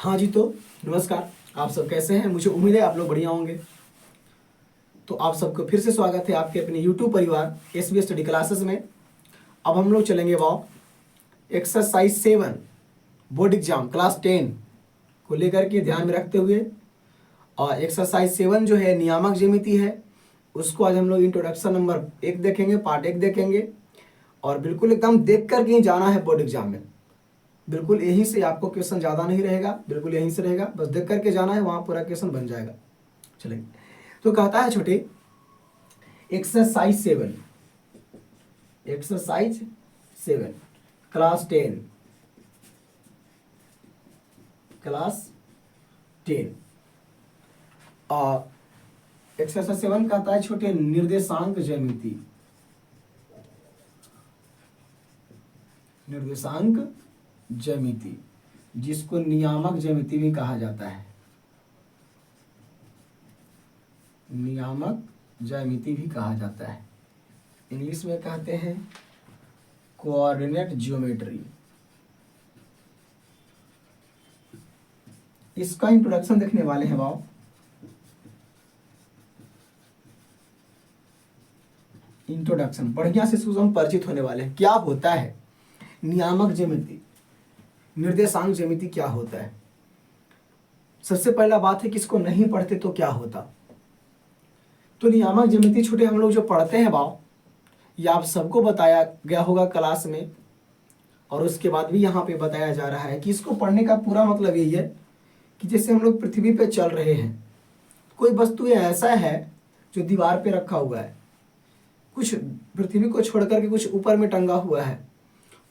हाँ जी, तो नमस्कार। आप सब कैसे हैं? मुझे उम्मीद है आप लोग बढ़िया होंगे। तो आप सबको फिर से स्वागत है आपके अपने YouTube परिवार SB स्टडी क्लासेस में। अब हम लोग चलेंगे एक्सरसाइज 7 बोर्ड एग्जाम क्लास 10 को लेकर के ध्यान में रखते हुए, और एक्सरसाइज 7 जो है नियामक ज्यामिति है, उसको आज हम लोग इंट्रोडक्शन नंबर 1 देखेंगे, पार्ट 1 देखेंगे। और बिल्कुल एकदम देख कर के ही जाना है बोर्ड एग्जाम में। बिल्कुल यहीं से आपको क्वेश्चन ज़्यादा नहीं रहेगा, बिल्कुल यहीं से रहेगा, बस देख करके जाना है, वहाँ पूरा क्वेश्चन बन जाएगा। चलेंगे तो कहता है छोटे एक्सरसाइज 7 क्लास 10 एक्सरसाइज 7 कहता है छोटे निर्देशांक ज्यामिति, जिसको नियामक ज्यामिति भी कहा जाता है। नियामक ज्यामिति भी कहा जाता है, इंग्लिश में कहते हैं कोऑर्डिनेट ज्योमेट्री। इसका इंट्रोडक्शन देखने वाले हैं बाबू। इंट्रोडक्शन बढ़िया से हम परिचित होने वाले हैं। क्या होता है नियामक ज्यामिति, निर्देशांक ज्यामिति क्या होता है? सबसे पहला बात है कि इसको नहीं पढ़ते तो क्या होता। तो नियामक ज्यामिति छोटे हम लोग जो पढ़ते हैं बाबू, ये आप सबको बताया गया होगा क्लास में, और उसके बाद भी यहाँ पे बताया जा रहा है कि इसको पढ़ने का पूरा मतलब यही है कि जैसे हम लोग पृथ्वी पे चल रहे हैं, कोई वस्तु ऐसा है जो दीवार पे रखा हुआ है, कुछ पृथ्वी को छोड़ करके कुछ ऊपर में टंगा हुआ है,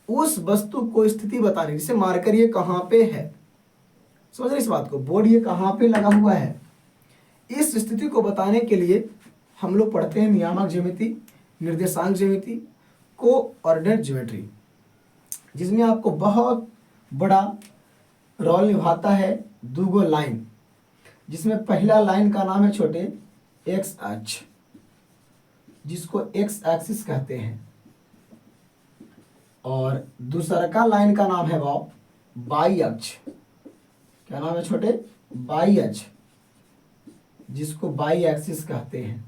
उस वस्तु को स्थिति बताने, जैसे मार्कर ये कहाँ पे है, समझ रहे इस बात को, बोर्ड ये कहाँ पे लगा हुआ है, इस स्थिति को बताने के लिए हम लोग पढ़ते हैं नियामक ज्यामिति, निर्देशांक ज्यामिति, कोऑर्डिनेट ज्योमेट्री, जिसमें आपको बहुत बड़ा रोल निभाता है दूगो लाइन, जिसमें पहला लाइन का नाम है छोटे एक्स अक्ष, जिसको एक्स एक्सिस कहते हैं, और दूसरा का लाइन का नाम है वाई अक्ष। क्या नाम है छोटे? वाई अक्ष, जिसको वाई एक्सिस कहते हैं।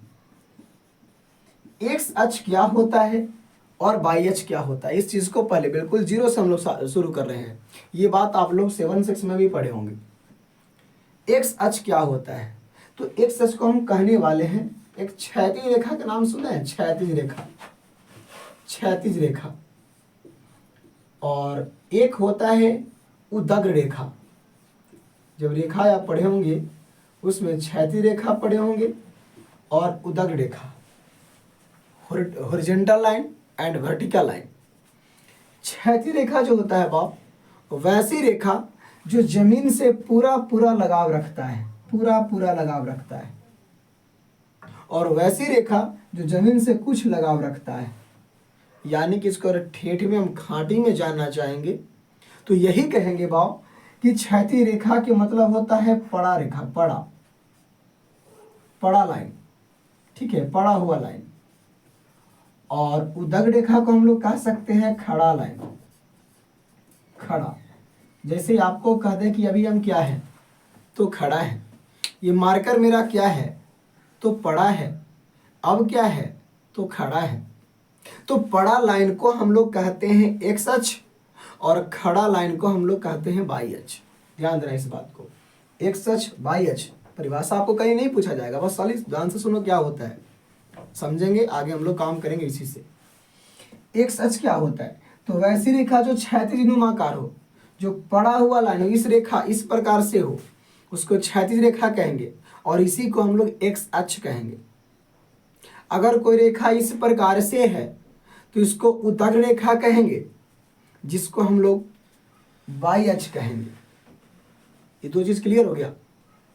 एक्स अक्ष क्या होता है और वाई अक्ष क्या होता है, इस चीज को पहले बिल्कुल जीरो से हम लोग शुरू कर रहे हैं। ये बात आप लोग 7-6 में भी पढ़े होंगे। एक्स अक्ष क्या होता है? तो एक्स अक्ष को हम कहने वाले हैं एक क्षैतिज रेखा का नाम सुना है? क्षैतिज रेखा। और एक होता है उदग्र रेखा। जब रेखा आप पढ़े होंगे उसमें क्षैतिज रेखा पढ़े होंगे और उदग्र रेखा, horizontal line and vertical line. क्षैतिज रेखा जो होता है वैसी रेखा जो जमीन से पूरा लगाव रखता है, पूरा लगाव रखता है, और वैसी रेखा जो जमीन से कुछ लगाव रखता है। यानी कि इसको ठेठ में हम खांटी में जानना चाहेंगे तो यही कहेंगे कि क्षैतिज रेखा के मतलब होता है पड़ा रेखा, पड़ा लाइन, ठीक है, पड़ा हुआ लाइन। और उदग्र रेखा को हम लोग कह सकते हैं खड़ा लाइन, खड़ा। जैसे आपको कह दें कि अभी हम क्या है तो खड़ा है, ये मार्कर मेरा क्या है तो पड़ा है, अब क्या है तो खड़ा है। तो पड़ा लाइन को हम लोग कहते हैं एक्स अक्ष और खड़ा लाइन को हम लोग कहते हैं वाई अक्ष। ध्यान देना इस बात को, एक्स अक्ष वाई अक्ष परिभाषा आपको कहीं नहीं पूछा जाएगा, बस साली ध्यान से सुनो क्या होता है, समझेंगे आगे हम लोग काम करेंगे इसी से। एक्स अक्ष क्या होता है? तो वैसी रेखा जो क्षैतिज नुमाकार हो, जो पड़ा हुआ लाइन हो, इस रेखा इस प्रकार से हो, उसको क्षैतिज रेखा कहेंगे, और इसी को हम लोग एक्स अक्ष कहेंगे। अगर कोई रेखा इस प्रकार से है तो इसको उदग्र रेखा कहेंगे, जिसको हम लोग वाई अक्ष कहेंगे। ये दो चीज क्लियर हो गया।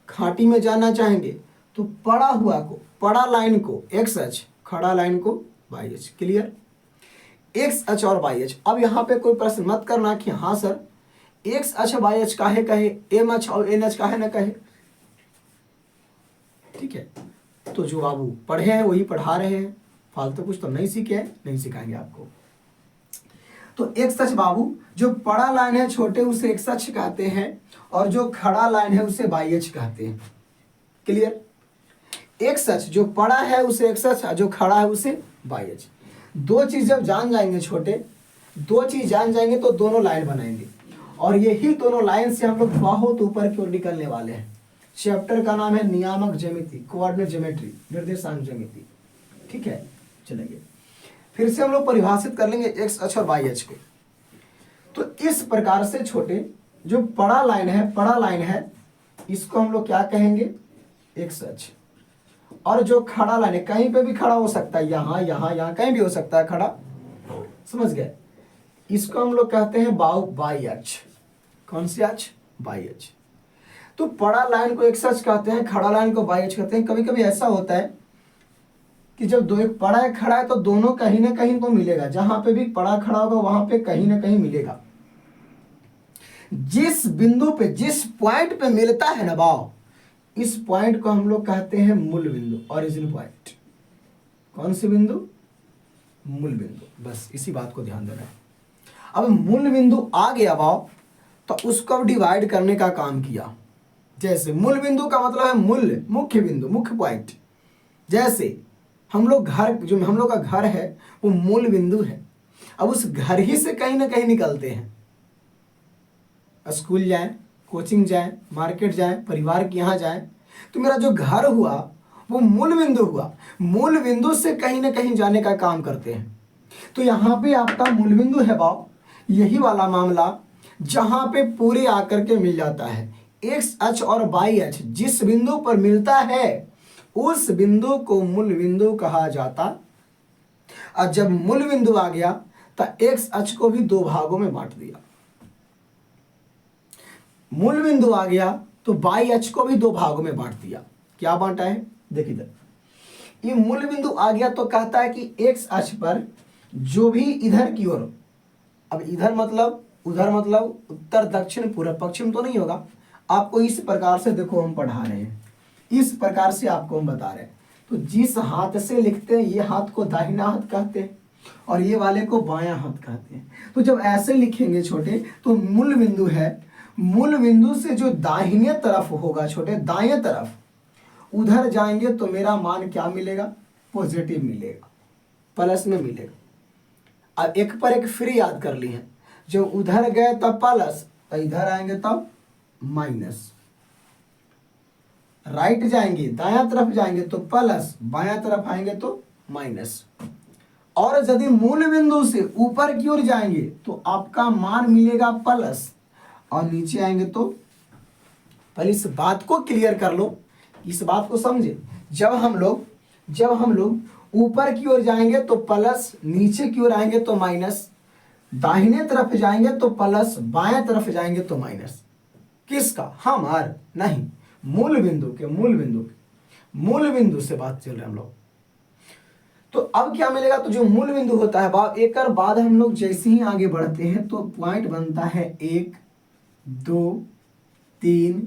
खांटी में जानना चाहेंगे तो पड़ा हुआ को, पड़ा लाइन को एक्स अक्ष, खड़ा लाइन को वाई अक्ष। क्लियर? एक्स अक्ष और वाई अक्ष। अब यहाँ पे कोई प्रश्न मत करना कि हाँ सर एक्स अक्ष वाई अक्ष काहे कहे, एम अक्ष और एन अक्ष काहे न कहे। ठीक है, तो जो बाबू पढ़े हैं वही पढ़ा रहे हैं, फालतू कुछ तो नहीं सीखे हैं, नहीं सिखाएंगे आपको। तो एक सच बाबू, जो पड़ा लाइन है छोटे उसे एक सच कहते हैं और जो खड़ा लाइन है उसे बाई एच कहते हैं। क्लियर? एक सच जो पड़ा है उसे एक सच, जो खड़ा है उसे बाई एच। दो चीज जब जान जाएंगे छोटे, दो चीज जान जाएंगे तो दोनों लाइन बनाएंगे, और यही दोनों लाइन से हम लोग बहुत ऊपर की ओर निकलने वाले हैं। चैप्टर का नाम है नियामक ज्यामिति, कोऑर्डिनेट ज्योमेट्री, निर्देशांक ज्यामिति। ठीक है, चलेंगे फिर से हम लोग परिभाषित कर लेंगे एक्स अक्ष और वाई अक्ष को। तो इस प्रकार से छोटे जो पड़ा लाइन है, पड़ा लाइन है, इसको हम लोग क्या कहेंगे? एक्स अक्ष। और जो खड़ा लाइन है, कहीं पे भी खड़ा हो सकता है, यहाँ यहाँ यहाँ कहीं भी हो सकता है खड़ा, समझ गए? इसको हम लोग कहते हैं बाई अक्ष। कौन सी अक्ष? बाई अक्ष। तो पड़ा लाइन को एक्स अक्ष कहते हैं, खड़ा लाइन को बाई अक्ष कहते हैं। कभी कभी ऐसा होता है कि जब दो एक पड़ा है खड़ा है तो दोनों कहीं ना कहीं तो मिलेगा, जहां पे भी पड़ा खड़ा होगा वहां पे कहीं ना कहीं मिलेगा। जिस बिंदु पे, जिस पॉइंट पे मिलता है ना भाव, इस पॉइंट को हम लोग कहते हैं मूल बिंदु, ओरिजिन पॉइंट। कौन सी बिंदु? मूल बिंदु। बस इसी बात को ध्यान देना है। अब मूल बिंदु आ गया भाव, तो उसको डिवाइड करने का काम किया। जैसे मूल बिंदु का मतलब है मूल, मुख्य बिंदु, मुख्य पॉइंट। जैसे हम लोग घर, जो हम लोग का घर है वो मूल बिंदु है। अब उस घर ही से कहीं ना कहीं निकलते हैं, स्कूल जाएं, कोचिंग जाएं, मार्केट जाएं, परिवार के यहाँ जाएं, तो मेरा जो घर हुआ वो मूल बिंदु हुआ। मूल बिंदु से कहीं ना कहीं जाने का काम करते हैं। तो यहाँ पे आपका मूल बिंदु है भाव, यही वाला मामला जहां पे पूरे आकर के मिल जाता है। एक्स अक्ष और वाई अक्ष जिस बिंदु पर मिलता है उस बिंदु को मूल बिंदु कहा जाता। और जब मूल बिंदु आ गया तो एक्स अक्ष को भी दो भागों में बांट दिया। मूल बिंदु आ गया तो वाई अक्ष को भी दो भागों में बांट दिया। क्या बांटा है? देखिए इधर, ये मूल बिंदु आ गया तो कहता है कि एक्स अक्ष पर जो भी इधर की ओर, अब इधर मतलब उधर मतलब उत्तर दक्षिण पूर्व पश्चिम तो नहीं होगा, आपको इस प्रकार से देखो हम पढ़ा रहे हैं, इस प्रकार से आपको हम बता रहे हैं। तो जिस हाथ से लिखते हैं ये हाथ को दाहिना हाथ कहते हैं और ये वाले को बायां हाथ कहते हैं। तो जब ऐसे लिखेंगे छोटे तो मूल बिंदु है, मूल बिंदु से जो दाहिने तरफ होगा छोटे, दाएं तरफ उधर जाएंगे तो मेरा मान क्या मिलेगा? पॉजिटिव मिलेगा, प्लस में मिलेगा। अब एक पर एक फ्री याद कर लिए हैं, जो उधर गए तब प्लस, तो इधर आएंगे तब माइनस। राइट जाएंगे, दायां तरफ जाएंगे तो प्लस, बायां तरफ आएंगे तो माइनस। और यदि मूल बिंदु से ऊपर की ओर जाएंगे तो आपका मान मिलेगा प्लस, और नीचे आएंगे तो, पहले इस बात को क्लियर कर लो, इस बात को समझे। जब हम लोग ऊपर की ओर जाएंगे तो प्लस, नीचे की ओर आएंगे तो माइनस, दाहिने तरफ जाएंगे तो प्लस, बाएं तरफ जाएंगे तो माइनस। किसका? हमार नहीं, मूल बिंदु के, मूल बिंदु से बात चल रही है हम लोग। तो अब क्या मिलेगा? तो जो मूल बिंदु होता है भाव, एक बाद हम लोग जैसे ही आगे बढ़ते हैं तो पॉइंट बनता है 1 2 3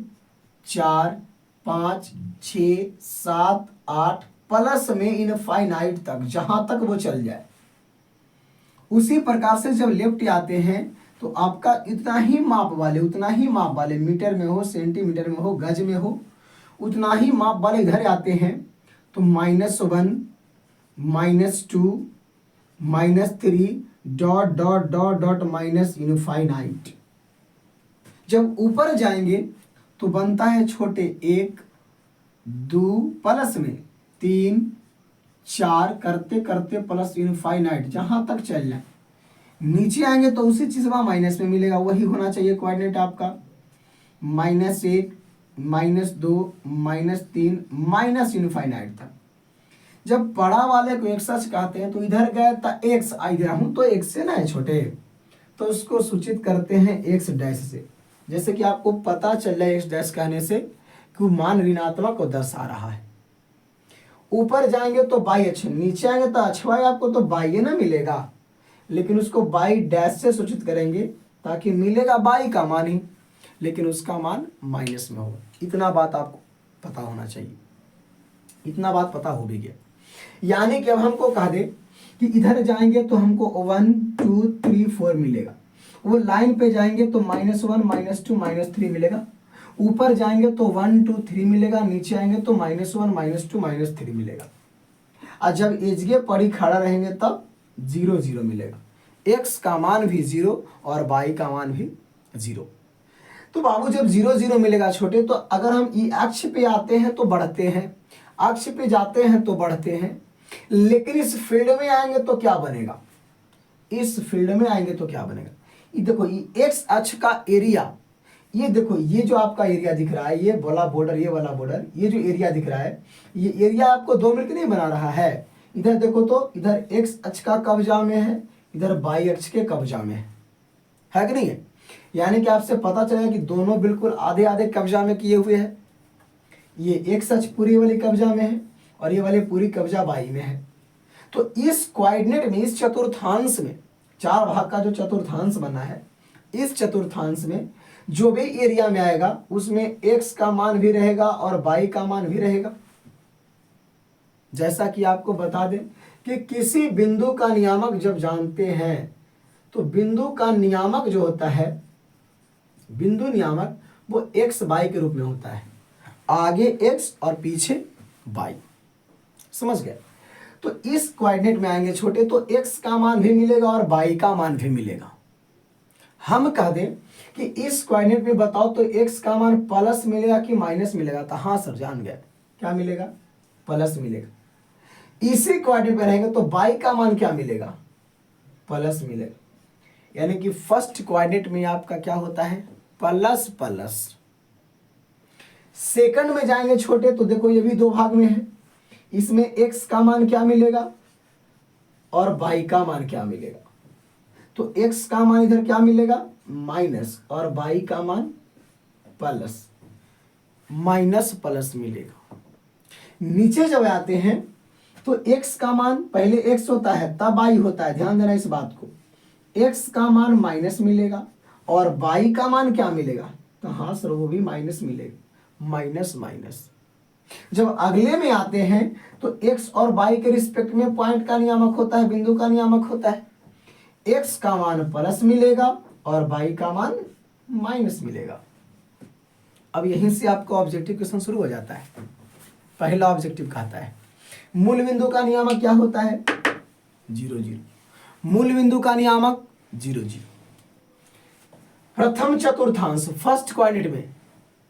4 5 6 7 8 प्लस में इनफाइनाइट तक, जहां तक वो चल जाए। उसी प्रकार से जब लेफ्ट आते हैं तो आपका इतना ही माप वाले, मीटर में हो, सेंटीमीटर में हो, गज में हो, उतना ही माप वाले इधर आते हैं तो -1 -2 -3 dot dot dot dot minus infinite. जब ऊपर जाएंगे तो बनता है छोटे 1 2 प्लस में 3 4 करते करते प्लस इनफाइनाइट, जहां तक चल जाए। नीचे आएंगे तो उसी चीज में माइनस में मिलेगा, वही होना चाहिए कोऑर्डिनेट आपका, -1 -2 -3 माइनस इनफाइनाइट तक। जब बड़ा वाले को एक्स अक्ष कहते हैं तो इधर गए तो एक्स, इधर हूं तो एक्स से ना है छोटे, तो उसको सूचित करते हैं एक्स डैश से। जैसे कि आपको पता चल रहा है एक्स डैश कहने से कि मान ऋणात्मक को दर्शा रहा है। ऊपर जाएंगे तो बाई अक्ष, नीचे आएंगे तो अक्षवाई आपको तो बाई ना मिलेगा, लेकिन उसको बाई डैश से सूचित करेंगे ताकि मिलेगा बाई का मान ही, लेकिन उसका मान माइनस में होगा। इतना बात आपको पता होना चाहिए, इतना बात पता हो भी गया। यानी कि अब हमको कह दे कि इधर जाएंगे तो हमको 1 2 3 4 मिलेगा, वो लाइन पे जाएंगे तो -1 -2 -3 मिलेगा, ऊपर जाएंगे तो 1 2 3 मिलेगा, नीचे आएंगे तो -1 -2 -3 मिलेगा। और जब एजगे पड़ी खड़ा रहेंगे तब 0 0 मिलेगा, x का मान भी 0 और y का मान भी 0। तो बाबू जब 0 0 मिलेगा छोटे, तो अगर हम ई अक्ष पे आते हैं तो बढ़ते हैं, अक्ष पे जाते हैं तो बढ़ते हैं, लेकिन इस फील्ड में आएंगे तो क्या बनेगा, इस फील्ड में आएंगे तो क्या बनेगा, ये देखो ये एक्स अक्ष का एरिया, ये देखो ये जो आपका एरिया दिख रहा है, ये वाला बॉर्डर, ये वाला बॉर्डर, ये जो एरिया दिख रहा है, ये एरिया आपको 2 मिलकर नहीं बना रहा है। इधर देखो तो इधर एक्स अक्ष का कब्जा में है, इधर वाई अक्ष के कब्जा में है कि नहीं है। यानी कि आपसे पता चलेगा कि दोनों बिल्कुल आधे आधे कब्जा में किए हुए हैं। ये एक्स अक्ष पूरी वाली कब्जा में है और ये वाली पूरी कब्जा वाई में है। तो इस कोऑर्डिनेट में, इस चतुर्थांश में, 4 भाग का जो चतुर्थांश बना है, इस चतुर्थांश में जो भी एरिया में आएगा उसमें x का मान भी रहेगा और y का मान भी रहेगा। जैसा कि आपको बता दें कि किसी बिंदु का नियामक जब जानते हैं तो बिंदु का नियामक जो होता है, बिंदु नियामक, वो x y के रूप में होता है, आगे x और पीछे y। समझ गए। तो इस कोऑर्डिनेट में आएंगे छोटे तो x का मान भी मिलेगा और y का मान भी मिलेगा। हम कह दें कि इस कोऑर्डिनेट में बताओ तो x का मान प्लस मिलेगा कि माइनस मिलेगा, तो हाँ सर जान गए, क्या मिलेगा, प्लस मिलेगा। इसी कोऑर्डिनेट में रहेंगे तो y का मान क्या मिलेगा, प्लस मिलेगा। यानी कि फर्स्ट कोऑर्डिनेट में आपका क्या होता है, प्लस प्लस। सेकंड में जाएंगे छोटे तो देखो ये भी 2 भाग में है, इसमें x का मान क्या मिलेगा और y का मान क्या मिलेगा। तो x का मान इधर क्या मिलेगा, माइनस, और y का मान प्लस, माइनस प्लस मिलेगा। नीचे जब आते हैं तो x का मान पहले x होता है तब y होता है, ध्यान देना इस बात को। x का मान माइनस मिलेगा और y का मान क्या मिलेगा, तो हाँ सर वो भी माइनस मिलेगा, माइनस माइनस। जब अगले में आते हैं तो x और y के रिस्पेक्ट में पॉइंट का नियामक होता है, बिंदु का नियामक होता है, x का मान प्लस मिलेगा और y का मान माइनस मिलेगा। अब यहीं से आपका ऑब्जेक्टिव क्वेश्चन शुरू हो जाता है। पहला ऑब्जेक्टिव कहता है मूल बिंदु का नियामक क्या होता है, 0 0। मूल बिंदु का नियामक 0 0। प्रथम चतुर्थांश फर्स्ट कोऑर्डिनेट में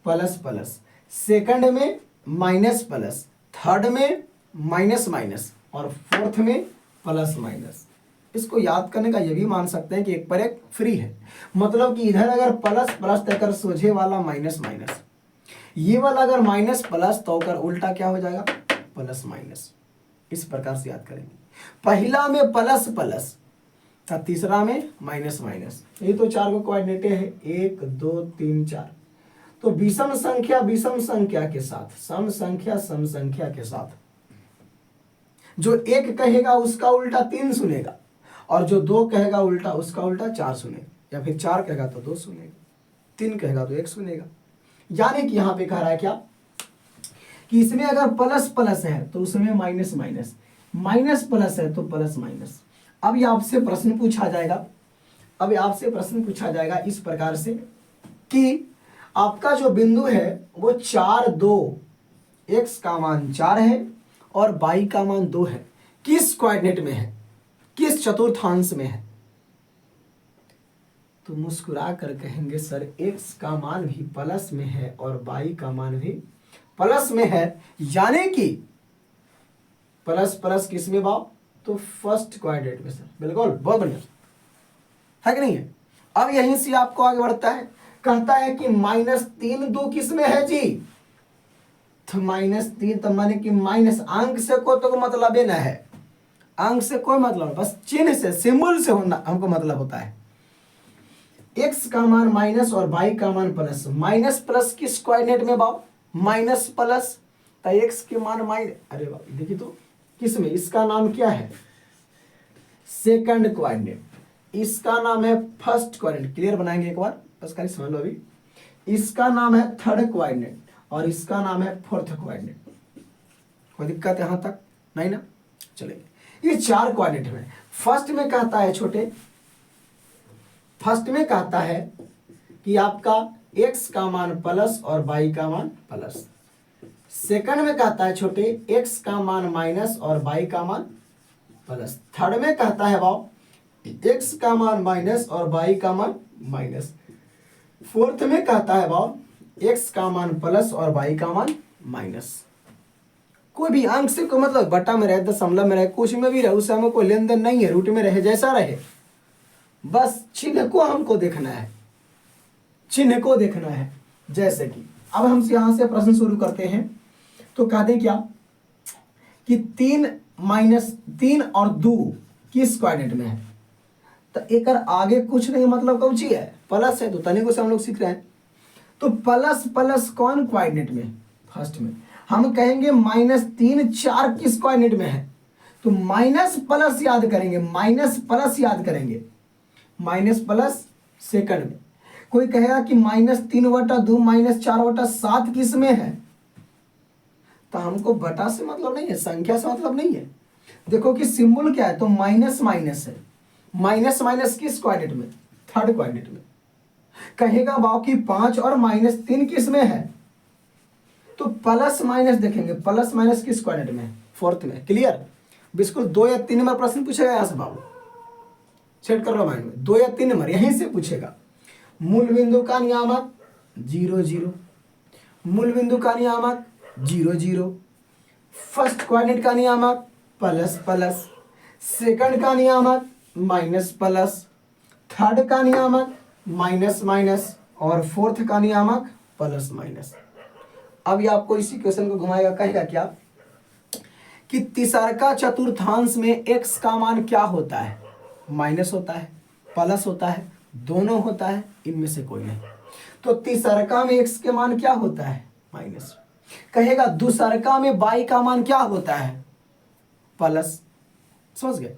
प्लस प्लस, सेकंड में माइनस प्लस, थर्ड में माइनस माइनस और फोर्थ में प्लस माइनस। इसको याद करने का ये भी मान सकते हैं कि एक पर एक फ्री है, मतलब कि इधर अगर प्लस प्लस तो अगर सोझे वाला माइनस माइनस, ये वाला अगर माइनस प्लस तो अगर उल्टा क्या हो जाएगा, प्लस माइनस। इस प्रकार से याद करेंगे, पहला में प्लस प्लस था, तीसरा में माइनस माइनस। ये तो 4 को कोऑर्डिनेट है, 1 2 3 4। तो विषम संख्या के साथ, सम संख्या के साथ जो 1 कहेगा उसका उल्टा 3 सुनेगा, और जो 2 कहेगा उल्टा उसका उल्टा 4 सुनेगा, या फिर 4 कहेगा तो 2 सुनेगा, 3 कहेगा तो 1 सुनेगा। यानी कि यहां पे कह रहा है क्या कि इसमें अगर प्लस प्लस है तो उसमें माइनस माइनस, माइनस प्लस है तो प्लस माइनस। अब ये आपसे प्रश्न पूछा जाएगा, इस प्रकार से कि आपका जो बिंदु है वो 4 2, x का मान 4 है और y का मान 2 है, किस कोऑर्डिनेट में है, किस चतुर्थांश में है। तो मुस्कुरा कर कहेंगे सर x का मान भी प्लस में है और y का मान भी प्लस में है, यानी कि प्लस प्लस किस में बाव, तो फर्स्ट कोऑर्डिनेट में। सर बिल्कुल बहुत बढ़िया है कि नहीं है। अब यहीं से आपको आगे बढ़ता है, कहता है कि -3 2 किस में है जी, तो -3 तो माने कि माइनस, अंक से कोई तो मतलब है ना है, अंक से कोई मतलब, बस चिन्ह से, सिंबल से होना हमको मतलब होता है। x का मान माइनस और y का मान प्लस, माइनस प्लस किस कोऑर्डिनेट में बाव, माइनस प्लस, तो x के मान माइनस, अरे बाबा देखिए तो किस में, इसका नाम क्या है, सेकंड कोऑर्डिनेट, इसका नाम है फर्स्ट कोऑर्डिनेट। क्लियर बनाएंगे एक बार, बस खाली समझ लो अभी। इसका नाम है थर्ड कोऑर्डिनेट और इसका नाम है फोर्थ कोऑर्डिनेट। कोई दिक्कत यहां तक नहीं ना, चलेंगे। ये 4 कोऑर्डिनेट में। फर्स्ट में कहता है छोटे, फर्स्ट में कहता है कि आपका x का मान प्लस और y का मान प्लस। सेकंड में कहता है छोटे x का मान माइनस और y का मान प्लस। थर्ड में कहता है भाव x का मान माइनस और y का मान माइनस। फोर्थ में कहता है भाव x का मान प्लस और y का मान माइनस। कोई भी अंक से कोई मतलब बटा में रहे, दशमलव में रहे, कुछ में भी रहे, उससे हमें कोई लेन देन नहीं है, रूट में रहे जैसा रहे, बस चिन्ह को हमको देखना है, चिन्ह को देखना है। जैसे कि अब हम यहां से प्रश्न शुरू करते हैं, तो कह दें क्या कि 3 और 2 किस कोऑर्डिनेट में है, तो एक आगे कुछ नहीं मतलब कौची है, प्लस है, तो तनिक से हम लोग सीख रहे हैं। तो प्लस प्लस कौन कोऑर्डिनेट में, फर्स्ट में। हम कहेंगे -3 4 किस कोऑर्डिनेट में है, तो माइनस प्लस याद करेंगे, माइनस प्लस याद करेंगे, माइनस प्लस सेकंड में। कोई कहेगा कि -3/2 -4/7 किस में है, तो हमको बटा से मतलब नहीं है, संख्या से मतलब नहीं है। देखो कि सिंबल क्या है, तो माइनस माइनस है, माइनस माइनस किस कोऑर्डिनेट में, थर्ड कोऑर्डिनेट में। कहेगा बाकी 5 और -3 किस में है, तो प्लस माइनस देखेंगे, प्लस माइनस किस कोऑर्डिनेट में, फोर्थ में। क्लियर, बिल्कुल 2 या 3 नंबर प्रश्न पूछेगा यहाँ से बाबू, सेट कर लो माइंड में, 2 या 3 नंबर यहीं से पूछेगा। मूल बिंदु का नियामक 0 0, मूल बिंदु का नियामक 0 0, फर्स्ट कोऑर्डिनेट का नियामक प्लस प्लस, सेकंड का नियामक माइनस प्लस, थर्ड का नियामक माइनस माइनस और फोर्थ का नियामक प्लस माइनस। अब ये आपको इसी क्वेश्चन को घुमाएगा, कहेगा क्या कि तीसरका चतुर्थांश में x का मान क्या होता है, माइनस होता है, प्लस होता है, दोनों होता है, इनमें से कोई नहीं। तो तीसरका में x के मान क्या होता है, माइनस। कहेगा दूसरका में y का मान क्या होता है, प्लस। समझ गए,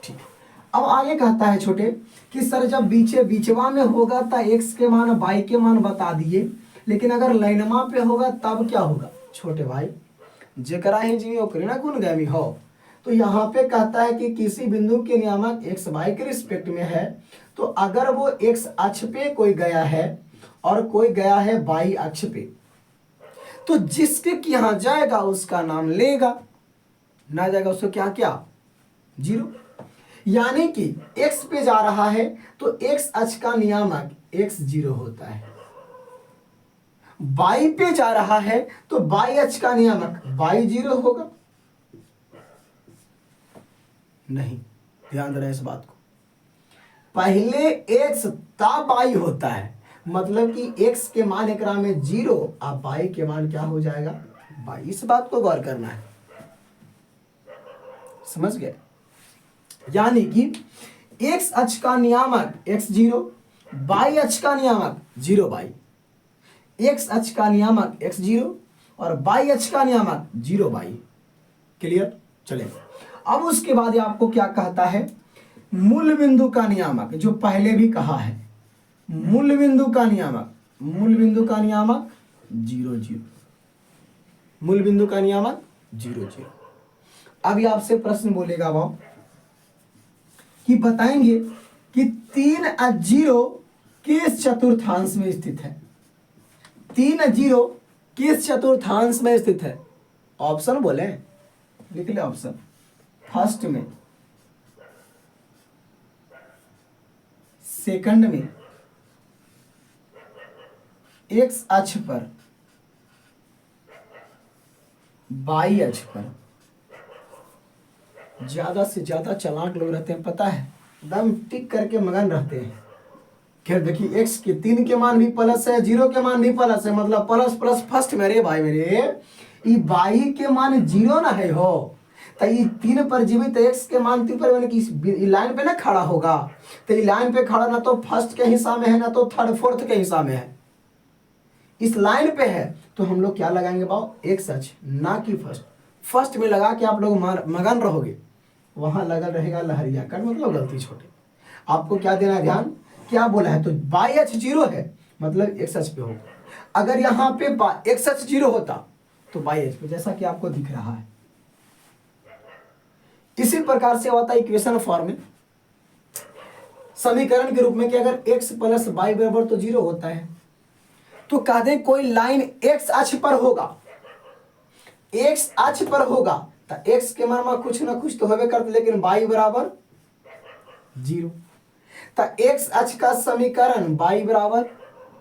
ठीक। अब आगे कहता है छोटे कि सर जब बीचवा में होगा तो x के मान y के मान बता दिए, लेकिन अगर लाइनमा पे होगा तब क्या होगा छोटे भाई, जेकरा ही जी ओकरे ना गुणगामी हो। तो यहाँ पे कहता है कि किसी बिंदु के नियामक x y के रिस्पेक्ट में है, तो अगर वो x अक्ष पे कोई गया है और कोई गया है y अक्ष पे, तो जिसके यहाँ जाएगा उसका नाम लेगा, ना जाएगा उसको क्या क्या 0। यानी कि x पे जा रहा है तो x अक्ष का नियामक x 0 होता है, y पे जा रहा है तो y अक्ष का नियामक y 0 होगा। नहीं, ध्यान देना इस बात को, पहले x तब y होता है, मतलब कि x के मान एकरा में 0 और y के मान क्या हो जाएगा y। इस बात को गौर करना है, समझ गए। यानी कि x अक्ष का नियामक x 0, y अक्ष का नियामक 0 y, x अक्ष का नियामक x 0 और y अक्ष का नियामक 0 y। क्लियर, चले। अब उसके बाद आपको क्या कहता है, मूल बिंदु का नियामक, जो पहले भी कहा है, मूल बिंदु का नियामक, मूल बिंदु का नियामक 0 0, मूल बिंदु का नियामक 0 0। अभी आपसे प्रश्न बोलेगा वो कि बताएंगे कि 3 और 0 किस चतुर्थांश में स्थित है, 3 और 0 किस चतुर्थांश में स्थित है। ऑप्शन बोले, लिख ले ऑप्शन। फर्स्ट में, सेकंड में, एक्स अक्ष पर, वाई अक्ष पर। ज्यादा से ज्यादा चालाक लोग रहते हैं, पता है, दम टिक करके मगन रहते हैं। खैर देखिए, एक्स के 3 के मान भी प्लस है, 0 के मान भी प्लस है, मतलब प्लस प्लस फर्स्ट मेरे भाई मेरे, ये वाई के मान 0 ना है हो, तो ये 3 पर जीवी, तो एक्स के मान 3 पर, कि लाइन पे ना खड़ा होगा, तो ये लाइन पे खड़ा ना तो फर्स्ट के हिस्सा में है ना तो थर्ड फोर्थ के हिस्सा में है, इस लाइन पे है, तो हम लोग क्या लगाएंगे बाबू, एक्स अक्ष, ना कि फर्स्ट। फर्स्ट में लगा के आप लोग मगन रहोगे, वहां लगा रहेगा लहरिया कट, मतलब गलती छोटे। आपको क्या देना है ध्यान, क्या बोला है, तो वाई अक्ष 0 है, मतलब एक्स अक्ष पे होगा। अगर यहाँ पे एक्स अक्ष 0 होता तो वाई अक्ष पे, जैसा कि आपको दिख रहा है, इसी प्रकार से होता है इक्वेशन फॉर्म में, समीकरण के रूप में कि अगर x प्लस वाई बराबर तो 0 होता है, तो कहते हैं कोई लाइन x अक्ष पर होगा, x अक्ष पर होगा तो x के मान में कुछ ना कुछ तो होबे करते, लेकिन y बराबर 0, तो x अक्ष का समीकरण y बराबर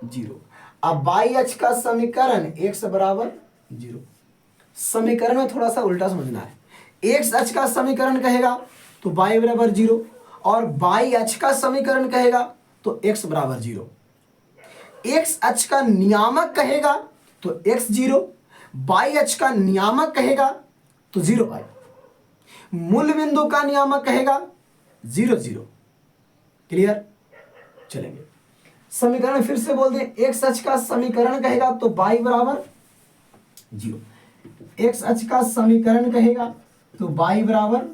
0। अब y अक्ष का समीकरण x बराबर 0। समीकरण में थोड़ा सा उल्टा समझना है, x अक्ष का समीकरण कहेगा तो y बराबर 0, और y अक्ष का समीकरण कहेगा तो x बराबर 0। x अक्ष का नियामक कहेगा तो x 0, y अक्ष का नियामक कहेगा तो 0y, मूल बिंदु का नियामक कहेगा 0 0। क्लियर? चलेंगे समीकरण फिर से बोल दें, x अक्ष का समीकरण कहेगा तो y बराबर 0, x अक्ष का समीकरण कहेगा तो y बराबर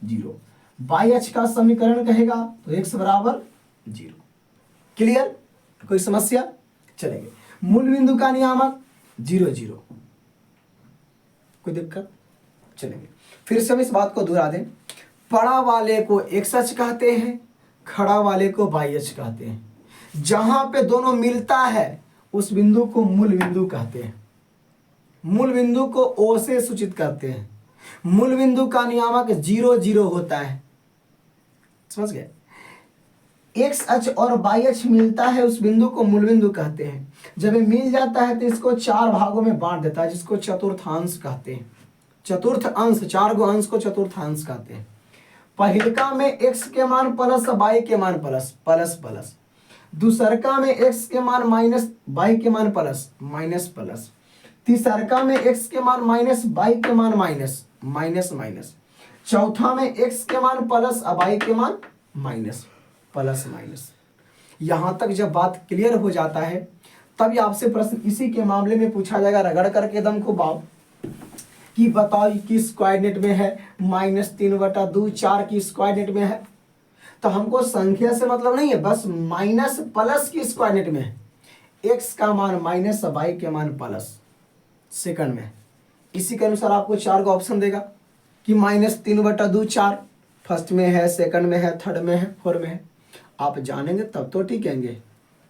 0, y अक्ष का समीकरण कहेगा तो x बराबर 0। क्लियर? कोई समस्या? चलेंगे मूल बिंदु का नियामक 0 0, कोई दिक्कत? चलेंगे फिर से हम इस बात को दोहरा दें, पड़ा वाले को x अक्ष कहते हैं, खड़ा वाले को y अक्ष कहते हैं। जहां पे दोनों मिलता है उस बिंदु को मूल बिंदु कहते हैं, मूल बिंदु को O से सूचित करते हैं। मूल बिंदु का नियामक 0 0 होता है, समझ गए? x अक्ष और y अक्ष मिलता है उस बिंदु को मूल बिंदु कहते हैं। जब ये मिल जाता है तो इसको 4 भागों में बांट देता है, जिसको चतुर्थांश कहते हैं। चतुर्थ अंश, 4 गो अंश को चतुर्थांश कहते हैं। पहिलका में x के मान प्लस y के मान प्लस प्लस प्लस, दूसरका में x के मान माइनस y के मान प्लस माइनस प्लस, तीसरका में x के मान माइनस y के मान माइनस माइनस माइनस, चौथा में x के मान प्लस y के मान माइनस प्लस माइनस। यहां तक जब बात क्लियर हो जाता है तब आपसे प्रश्न इसी के मामले में पूछा जाएगा, रगड़ करके दम को बाव, कि बताओ किस कोऑर्डिनेट में है, -3/2 4 की कोऑर्डिनेट में है। तो हमको संख्या से मतलब नहीं है, बस माइनस प्लस की कोऑर्डिनेट में है। x का मान माइनस, y के मान प्लस सेकंड में। इसी के अनुसार आपको 4 का ऑप्शन देगा कि -3/2 4 फर्स्ट में है, सेकंड में है, थर्ड में है, फोर्थ में है। आप जानेंगे तब तो ठीक कहेंगे,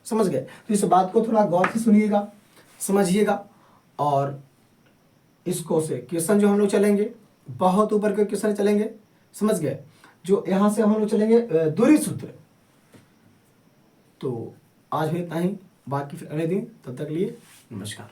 समझ गए? तो इस बात को थोड़ा गौर से सुनिएगा, समझिएगा। और इसको से क्वेश्चन जो हम लोग चलेंगे, बहुत ऊपर के क्वेश्चन चलेंगे, समझ गए? जो यहाँ से हम लोग चलेंगे दूरी सूत्र। तो आज भी इतना ही, बाकी फिर अगले दिन, तब तक लिए नमस्कार।